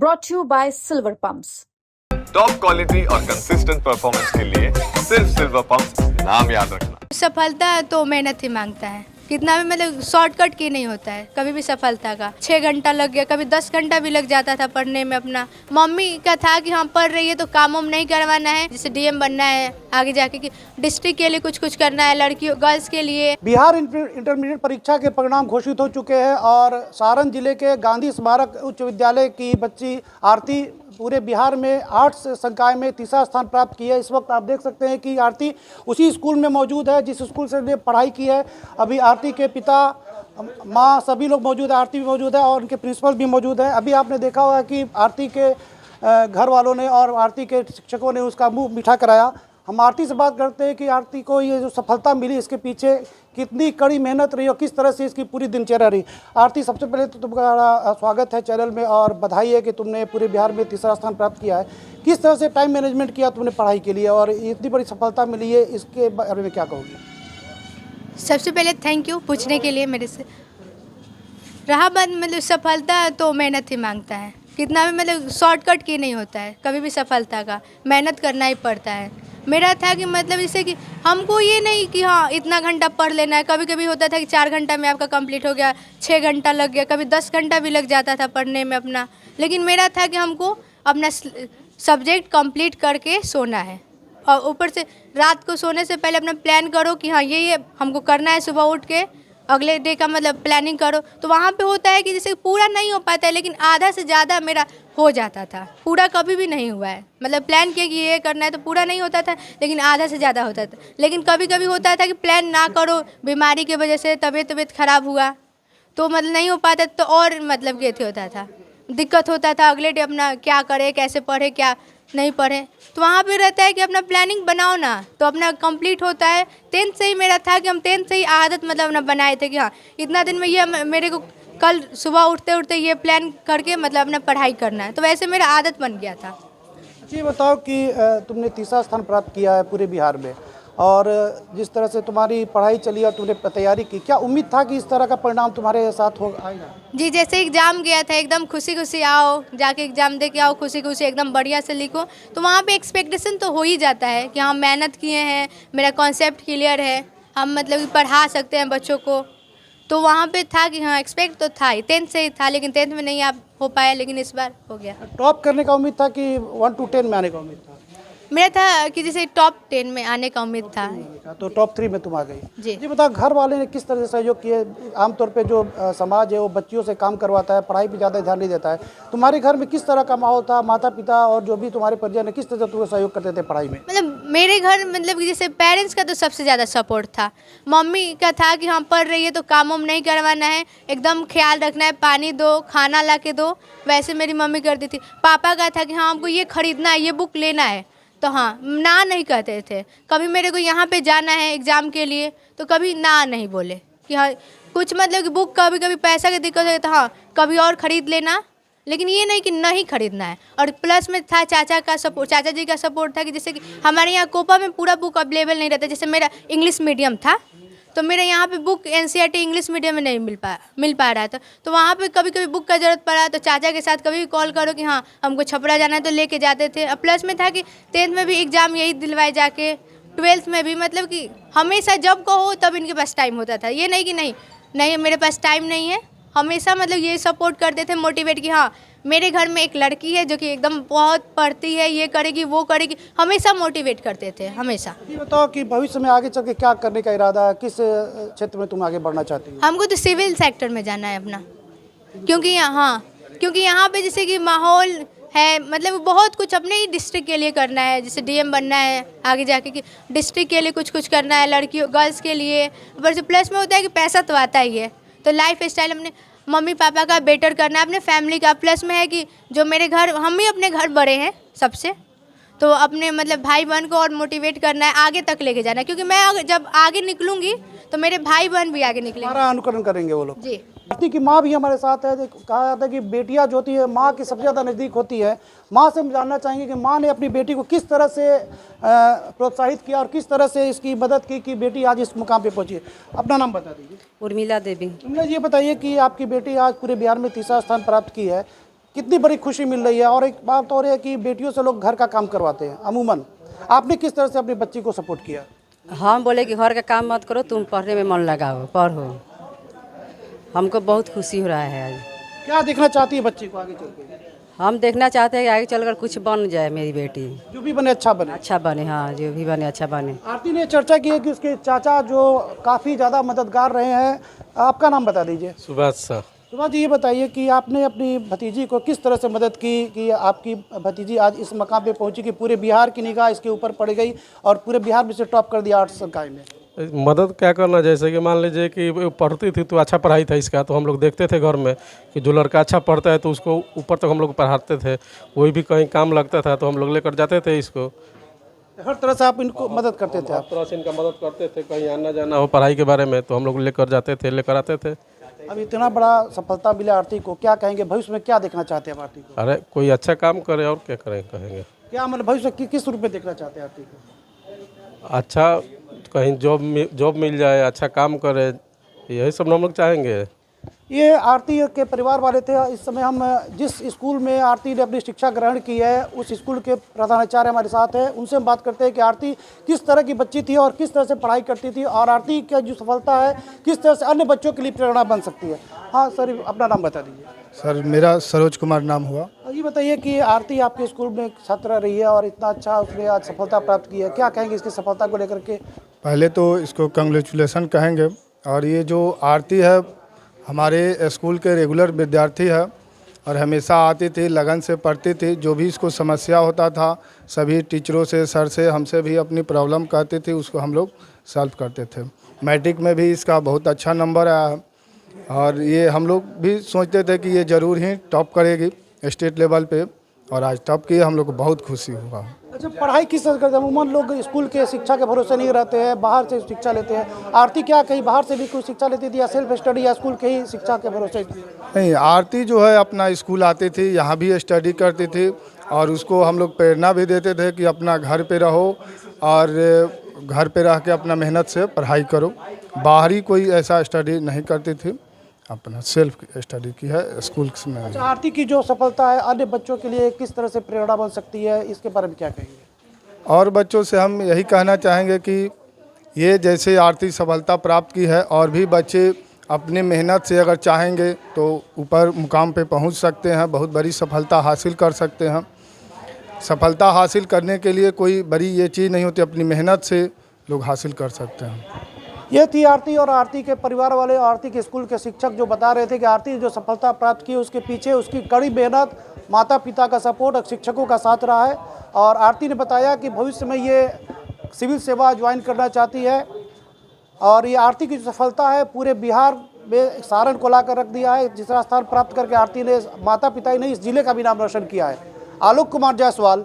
brought to you by Silver Pumps. Top quality और consistent performance के लिए सिर्फ सिल्वर पंप नाम याद रखना। सफलता तो मेहनत ही मांगता है, कितना भी मतलब शॉर्टकट की नहीं होता है कभी भी सफलता का। 6 घंटा लग गया, कभी 10 घंटा भी लग जाता था पढ़ने में। अपना मम्मी का था कि हम पढ़ रही है तो काम वाम नहीं करवाना है, जैसे डीएम बनना है आगे जाके, कि डिस्ट्रिक्ट के लिए कुछ करना है, लड़कियों गर्ल्स के लिए। बिहार इंटरमीडिएट परीक्षा के परिणाम घोषित हो चुके हैं और सारण जिले के गांधी स्मारक उच्च विद्यालय की बच्ची आरती पूरे बिहार में आर्ट्स संकाय में तीसरा स्थान प्राप्त किया है। इस वक्त आप देख सकते हैं कि आरती उसी स्कूल में मौजूद है जिस स्कूल से ने पढ़ाई की है। अभी आरती के पिता, माँ, सभी लोग मौजूद है, आरती भी मौजूद है और उनके प्रिंसिपल भी मौजूद है। अभी आपने देखा होगा कि आरती के घर वालों ने और आरती के शिक्षकों ने उसका मुंह मीठा कराया। हम आरती से बात करते हैं कि आरती को ये जो सफलता मिली इसके पीछे कितनी कड़ी मेहनत रही और किस तरह से इसकी पूरी दिनचर्या रही। आरती, सबसे पहले तो तुम्हारा स्वागत है चैनल में और बधाई है कि तुमने पूरे बिहार में तीसरा स्थान प्राप्त किया है। किस तरह से टाइम मैनेजमेंट किया तुमने पढ़ाई के लिए और इतनी बड़ी सफलता मिली है, इसके बारे में क्या कहोगी? सबसे पहले थैंक यू पूछने के लिए मेरे से। रहा बात मतलब सफलता तो मेहनत ही मांगता है, कितना भी मतलब शॉर्टकट की नहीं होता है कभी भी सफलता का, मेहनत करना ही पड़ता है। मेरा था कि मतलब जैसे कि हमको ये नहीं कि हाँ इतना घंटा पढ़ लेना है। कभी कभी होता था कि 4 घंटा में आपका कंप्लीट हो गया, 6 घंटा लग गया, कभी 10 घंटा भी लग जाता था पढ़ने में अपना। लेकिन मेरा था कि हमको अपना सब्जेक्ट कंप्लीट करके सोना है और ऊपर से रात को सोने से पहले अपना प्लान करो कि हाँ ये हमको करना है। सुबह उठ के अगले डे का मतलब प्लानिंग करो। तो वहाँ पे होता है कि जैसे पूरा नहीं हो पाता है, लेकिन आधा से ज़्यादा मेरा हो जाता था। पूरा कभी भी नहीं हुआ है, मतलब प्लान किया कि ये करना है तो पूरा नहीं होता था, लेकिन आधा से ज़्यादा होता था। लेकिन कभी कभी होता था कि प्लान ना करो, बीमारी की वजह से तबीयत खराब हुआ तो मतलब नहीं हो पाता, तो और मतलब ये होता था, दिक्कत होता था। अगले डे अपना क्या करें, कैसे पढ़े, क्या नहीं पढ़े। तो वहाँ पे रहता है कि अपना प्लानिंग बनाओ ना तो अपना कंप्लीट होता है। 10th से ही मेरा था कि हम 10th से ही आदत मतलब अपना बनाए थे कि हाँ इतना दिन में ये मेरे को कल सुबह उठते उठते ये प्लान करके मतलब अपना पढ़ाई करना है। तो वैसे मेरा आदत बन गया था। ये बताओ कि तुमने तीसरा स्थान प्राप्त किया है पूरे बिहार में और जिस तरह से तुम्हारी पढ़ाई चली और तुमने तैयारी की, क्या उम्मीद था कि इस तरह का परिणाम तुम्हारे साथ हो आएगा? जी, जैसे एग्ज़ाम गया था एकदम खुशी खुशी आओ, जाके एग्ज़ाम दे के आओ, खुशी खुशी एकदम बढ़िया से लिखो। तो वहाँ पे एक्सपेक्टेशन तो हो ही जाता है कि हम मेहनत किए हैं, मेरा कॉन्सेप्ट क्लियर है, हम मतलब पढ़ा सकते हैं बच्चों को। तो वहाँ पे था कि हाँ एक्सपेक्ट तो था ही, 10th से ही था, लेकिन 10th में नहीं आप हो पाया, लेकिन इस बार हो गया। टॉप करने का उम्मीद था कि 1 to 10 में आने का उम्मीद था? मेरा था कि जैसे टॉप 10 में आने का उम्मीद था। तो टॉप 3 में तुम आ गई। जी। ये बताओ घर वाले ने किस तरह से सहयोग किए? आमतौर पे जो समाज है वो बच्चियों से काम करवाता है, पढ़ाई पे ज़्यादा ध्यान नहीं देता है। तुम्हारे घर में किस तरह का माहौल था? माता पिता और जो भी तुम्हारे परिजन है किस तरह से तुम्हें सहयोग करते थे पढ़ाई में? मतलब मेरे घर मतलब कि जैसे पेरेंट्स का तो सबसे ज़्यादा सपोर्ट था। मम्मी का था कि हम पढ़ रही है तो काम वाम नहीं करवाना है, एकदम ख्याल रखना है, पानी दो, खाना ला के दो, वैसे मेरी मम्मी करती थी। पापा का था कि हाँ हमको ये खरीदना है, ये बुक लेना है, तो हाँ ना नहीं कहते थे। कभी मेरे को यहाँ पे जाना है एग्ज़ाम के लिए तो कभी ना नहीं बोले कि हाँ कुछ मतलब कि बुक कभी कभी पैसा की दिक्कत है तो हाँ कभी और ख़रीद लेना, लेकिन ये नहीं कि नहीं खरीदना है। और प्लस में था चाचा का सपोर्ट, चाचा जी का सपोर्ट था कि जैसे कि हमारे यहाँ कोपा में पूरा बुक अवेलेबल नहीं रहता। जैसे मेरा इंग्लिश मीडियम था तो मेरे यहाँ पे बुक NCERT इंग्लिश मीडियम में नहीं मिल पा रहा था। तो वहाँ पे कभी कभी बुक का ज़रूरत पड़ा तो चाचा के साथ कभी भी कॉल करो कि हाँ हमको छपरा जाना है तो लेके जाते थे। और प्लस में था कि 10th में भी एग्ज़ाम यही दिलवाए जाके, 12th में भी, मतलब कि हमेशा जब कहो तब इनके पास टाइम होता था। ये नहीं कि नहीं मेरे पास टाइम नहीं है, हमेशा मतलब ये सपोर्ट करते थे, मोटिवेट कि हाँ मेरे घर में एक लड़की है जो कि एकदम बहुत पढ़ती है, ये करेगी वो करेगी, हमेशा मोटिवेट करते थे हमेशा। ये बताओ कि भविष्य में आगे चल के क्या करने का इरादा है? किस क्षेत्र में तुम आगे बढ़ना चाहती हो? हमको तो सिविल सेक्टर में जाना है अपना, क्योंकि यहाँ पे जैसे कि माहौल है, मतलब बहुत कुछ अपने ही डिस्ट्रिक्ट के लिए करना है। जैसे डीएम बनना है आगे जाके, कि डिस्ट्रिक्ट के लिए कुछ करना है, लड़कियों गर्ल्स के लिए। ऊपर से प्लस में होता है कि पैसा तो आता ही है, तो लाइफ स्टाइल अपने मम्मी पापा का बेटर करना है, अपने फैमिली का। प्लस में है कि जो मेरे घर, हम ही अपने घर बड़े हैं सबसे, तो अपने मतलब भाई बहन को और मोटिवेट करना है, आगे तक लेके जाना है। क्योंकि मैं जब आगे निकलूंगी तो मेरे भाई बहन भी आगे निकलेंगे, हमारा अनुकरण करेंगे वो लोग। जी। आरती की माँ भी हमारे साथ है। कहा जाता है कि बेटियां जो होती है माँ की सबसे ज़्यादा नज़दीक होती है। माँ से हम जानना चाहेंगे कि माँ ने अपनी बेटी को किस तरह से प्रोत्साहित किया और किस तरह से इसकी मदद की कि बेटी आज इस मुकाम पे पहुंची है। अपना नाम बता दीजिए। उर्मिला देवी। उर्मिला, ये बताइए कि आपकी बेटी आज पूरे बिहार में तीसरा स्थान प्राप्त की है, कितनी बड़ी खुशी मिल रही है। और एक बात और है कि बेटियों से लोग घर का काम करवाते हैं अमूमन, आपने किस तरह से अपनी बच्ची को सपोर्ट किया? हम बोले कि घर का काम मत करो, तुम पढ़ने में मन लगाओ, पढ़ो। हमको बहुत खुशी हो रहा है आज। क्या देखना चाहती है बच्ची को आगे चल के? हम देखना चाहते हैं कि आगे चलकर कुछ बन जाए, मेरी बेटी जो भी बने अच्छा बने। अच्छा बने। हाँ, जो भी बने अच्छा बने। आरती ने चर्चा की है कि उसके चाचा जो काफ़ी ज़्यादा मददगार रहे हैं। आपका नाम बता दीजिए। सुभाष शाह। सुभाष जी, ये बताइए कि आपने अपनी भतीजी को किस तरह से मदद की कि आपकी भतीजी आज इस मकाम पे पहुंची कि पूरे बिहार की निगाह इसके ऊपर पड़ गई और पूरे बिहार में से टॉप कर दिया 8 संकाय में? मदद क्या करना, जैसे कि मान लीजिए कि वो पढ़ती थी तो अच्छा पढ़ाई था इसका, तो हम लोग देखते थे घर में कि जो लड़का अच्छा पढ़ता है तो उसको ऊपर तक हम लोग पढ़ाते थे। कोई भी कहीं काम लगता था तो हम लोग लेकर जाते थे इसको। हर तरह से आप इनको मदद करते थे? हर तरह से इनका मदद करते थे, कहीं आना जाना हो पढ़ाई के बारे में तो हम लोग लेकर जाते थे, लेकर आते थे। अब इतना बड़ा सफलता मिला आरती को, क्या कहेंगे भविष्य में क्या देखना चाहते हैं आप आरती को? अरे कोई अच्छा काम करे और क्या करें, कहेंगे क्या मतलब भविष्य में किस रूप में देखना चाहते हैं आरती को? अच्छा कहीं जॉब मिल जाए, अच्छा काम करे, यही सब हम लोग चाहेंगे। ये आरती के परिवार वाले थे। इस समय हम जिस स्कूल में आरती ने अपनी शिक्षा ग्रहण की है उस स्कूल के प्रधानाचार्य हमारे साथ हैं। उनसे हम बात करते हैं कि आरती किस तरह की बच्ची थी और किस तरह से पढ़ाई करती थी और आरती की जो सफलता है किस तरह से अन्य बच्चों के लिए प्रेरणा बन सकती है। हाँ सर, अपना नाम बता दीजिए। सर, मेरा सरोज कुमार नाम हुआ। ये बताइए कि आरती आपके स्कूल में छात्रा रही है और इतना अच्छा उसने आज सफलता प्राप्त की है, क्या कहेंगे इसकी सफलता को लेकर के? पहले तो इसको कंग्रेचुलेसन कहेंगे। और ये जो आरती है हमारे स्कूल के रेगुलर विद्यार्थी है और हमेशा आती थी, लगन से पढ़ती थी। जो भी इसको समस्या होता था सभी टीचरों से, सर से, हमसे भी अपनी प्रॉब्लम कहती थी, उसको हम लोग सॉल्व करते थे। मैट्रिक में भी इसका बहुत अच्छा नंबर आया है और ये हम लोग भी सोचते थे कि ये ज़रूर ही टॉप करेगी स्टेट लेवल पे, और आज टॉप की, हम लोग को बहुत खुशी हुआ। अच्छा, पढ़ाई किस तरह करते हैं? अमूमन लोग स्कूल के शिक्षा के भरोसे नहीं रहते हैं, बाहर से शिक्षा लेते हैं। आरती क्या कहीं बाहर से भी कोई शिक्षा लेती थी या सेल्फ स्टडी या स्कूल के ही शिक्षा के भरोसे? नहीं, आरती जो है अपना स्कूल आती थी, यहाँ भी स्टडी करती थी और उसको हम लोग प्रेरणा भी देते थे कि अपना घर पे रहो और घर पे रह के अपना मेहनत से पढ़ाई करो। बाहरी कोई ऐसा स्टडी नहीं करती थी, अपना सेल्फ स्टडी की है स्कूल में। अच्छा, आरती की जो सफलता है अन्य बच्चों के लिए किस तरह से प्रेरणा बन सकती है, इसके बारे में क्या कहेंगे? और बच्चों से हम यही कहना चाहेंगे कि ये जैसे आरती सफलता प्राप्त की है और भी बच्चे अपनी मेहनत से अगर चाहेंगे तो ऊपर मुकाम पे पहुंच सकते हैं, बहुत बड़ी सफलता हासिल कर सकते हैं। सफलता हासिल करने के लिए कोई बड़ी ये चीज़ नहीं होती, अपनी मेहनत से लोग हासिल कर सकते हैं। ये थी आरती और आरती के परिवार वाले, आरती के स्कूल के शिक्षक जो बता रहे थे कि आरती जो सफलता प्राप्त की उसके पीछे उसकी कड़ी मेहनत, माता पिता का सपोर्ट और शिक्षकों का साथ रहा है। और आरती ने बताया कि भविष्य में ये सिविल सेवा ज्वाइन करना चाहती है और ये आरती की जो सफलता है पूरे बिहार में सारण को ला कर रख दिया है। तीसरा स्थान प्राप्त करके आरती ने माता पिता ही नहीं इस जिले का भी नाम रोशन किया है। आलोक कुमार जायसवाल,